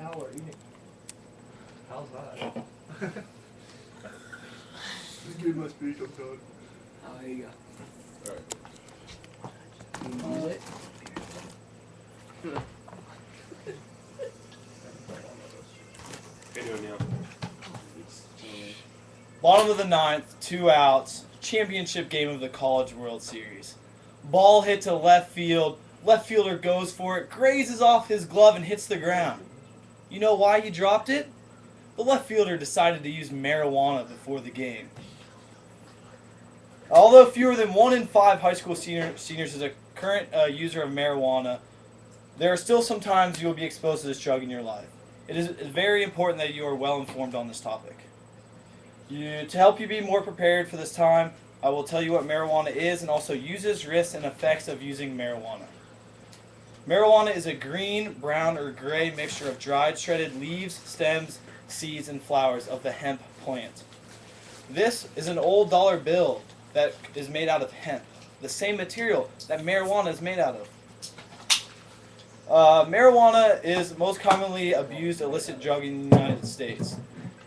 now or eating. How's that? Just give my speech, I'm done. Oh, there you go. Alright. Can you use it? How you doing, Neil? Bottom of the ninth, 2 outs, championship game of the College World Series. Ball hit to left field. Left fielder goes for it, grazes off his glove, and hits the ground. You know why he dropped it? The left fielder decided to use marijuana before the game. Although fewer than 1 in 5 high school seniors is a current user of marijuana, there are still some times you will be exposed to this drug in your life. It is very important that you are well informed on this topic. To help you be more prepared for this time, I will tell you what marijuana is and also uses, risks, and effects of using marijuana. Marijuana is a green, brown, or gray mixture of dried, shredded leaves, stems, seeds, and flowers of the hemp plant. This is an old dollar bill that is made out of hemp, the same material that marijuana is made out of. Marijuana is the most commonly abused illicit drug in the United States.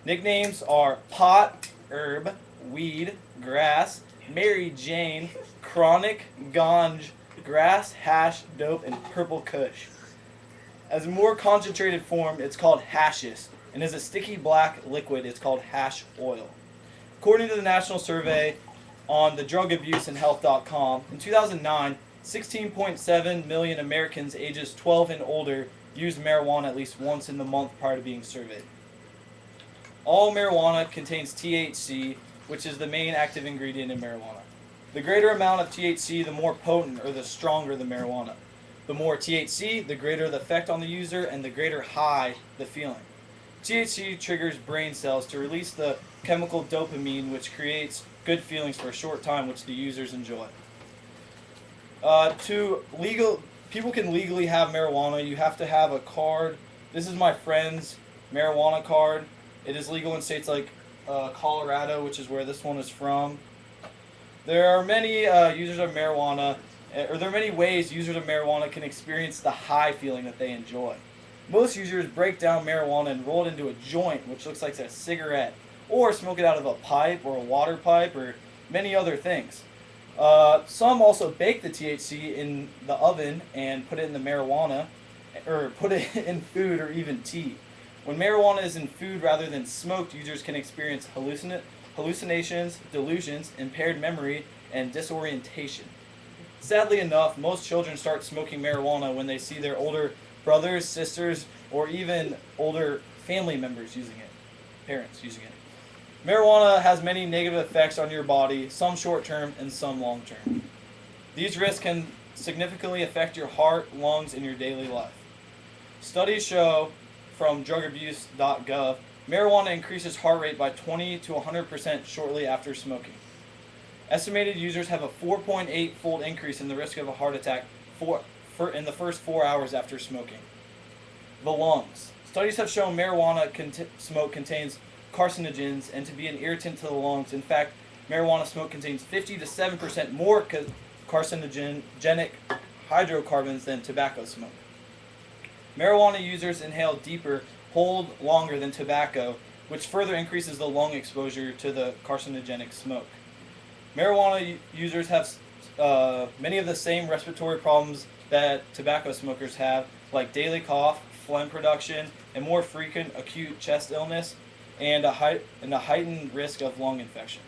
Nicknames are pot, herb, weed, grass, Mary Jane, chronic, ganj, grass, hash, dope, and purple kush. As a more concentrated form, it's called hashish, and as a sticky black liquid, it's called hash oil. According to the National Survey on the Drug Abuse and Health.com, in 2009, 16.7 million Americans ages 12 and older used marijuana at least once in the month prior to being surveyed. All marijuana contains THC, which is the main active ingredient in marijuana. The greater amount of THC, the more potent or the stronger the marijuana. The more THC, the greater the effect on the user and the greater high the feeling. THC triggers brain cells to release the chemical dopamine, which creates good feelings for a short time, which the users enjoy. People can legally have marijuana. You have to have a card. This is my friend's marijuana card. It is legal in states like Colorado, which is where this one is from. There are many users of marijuana, or there are many ways users of marijuana can experience the high feeling that they enjoy. Most users break down marijuana and roll it into a joint, which looks like a cigarette, or smoke it out of a pipe or a water pipe or many other things. Some also bake the THC in the oven and put it in the marijuana, or put it in food or even tea. When marijuana is in food rather than smoked, users can experience hallucinations, delusions, impaired memory, and disorientation. Sadly enough, most children start smoking marijuana when they see their older brothers, sisters, or even older family members using it, parents using it. Marijuana has many negative effects on your body, some short-term and some long-term. These risks can significantly affect your heart, lungs, and your daily life. Studies show from drugabuse.gov, marijuana increases heart rate by 20 to 100% shortly after smoking. Estimated users have a 4.8-fold increase in the risk of a heart attack in the first 4 hours after smoking. The lungs. Studies have shown marijuana smoke contains carcinogens and to be an irritant to the lungs. In fact, marijuana smoke contains 50 to 7% more carcinogenic hydrocarbons than tobacco smoke. Marijuana users inhale deeper, hold longer than tobacco, which further increases the lung exposure to the carcinogenic smoke. Marijuana users have many of the same respiratory problems that tobacco smokers have, like daily cough, phlegm production, and more frequent acute chest illness, and a heightened risk of lung infection.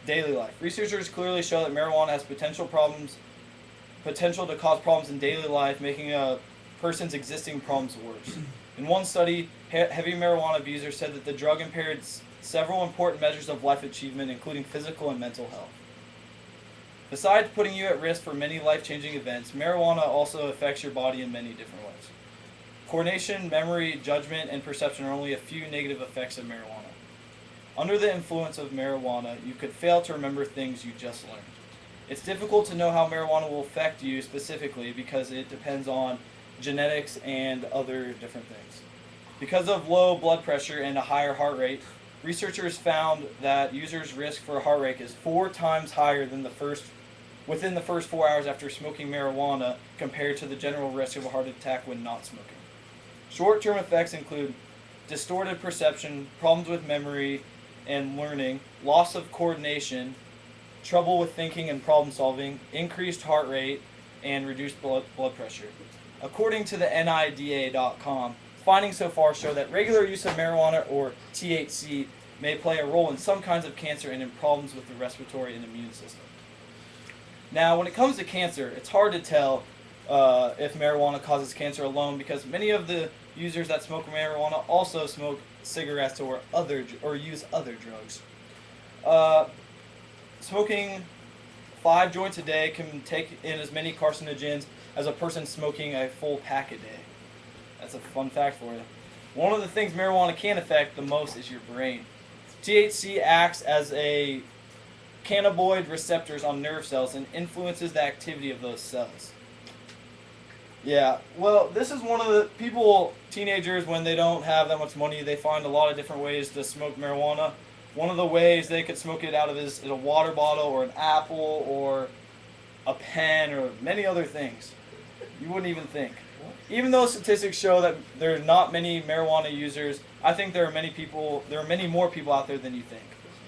Daily life. Researchers clearly show that marijuana has potential to cause problems in daily life, making a person's existing problems worse. In one study, heavy marijuana abusers said that the drug impaired several important measures of life achievement, including physical and mental health. Besides putting you at risk for many life-changing events, marijuana also affects your body in many different ways. Coordination, memory, judgment, and perception are only a few negative effects of marijuana. Under the influence of marijuana, you could fail to remember things you just learned. It's difficult to know how marijuana will affect you specifically because it depends on genetics and other different things. Because of low blood pressure and a higher heart rate, researchers found that users' risk for a heart rate is 4 times higher than within the first 4 hours after smoking marijuana compared to the general risk of a heart attack when not smoking. Short-term effects include distorted perception, problems with memory and learning, loss of coordination, trouble with thinking and problem solving, increased heart rate, and reduced blood pressure. According to the NIDA.com, findings so far show that regular use of marijuana or THC may play a role in some kinds of cancer and in problems with the respiratory and immune system. Now, when it comes to cancer, it's hard to tell if marijuana causes cancer alone because many of the users that smoke marijuana also smoke cigarettes or use other drugs. Smoking 5 joints a day can take in as many carcinogens as a person smoking a full pack a day. That's a fun fact for you. One of the things marijuana can affect the most is your brain. THC acts as a cannabinoid receptors on nerve cells and influences the activity of those cells. Yeah, well, this is one of the people, teenagers, when they don't have that much money, they find a lot of different ways to smoke marijuana. One of the ways they could smoke it out of is a water bottle or an apple or a pen or many other things. You wouldn't even think. Even though statistics show that there are not many marijuana users, I think there are many more people out there than you think.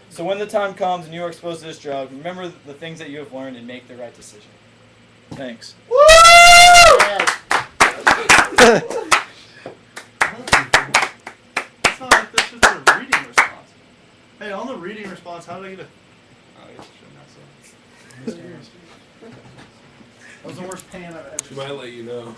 So when the time comes and you are exposed to this drug, remember the things that you have learned and make the right decision. Thanks. That's not like this is a reading response. Hey, on the reading response, how did I get a... Oh, I guess I shouldn't have said. That was the worst pan I've ever She might let you know.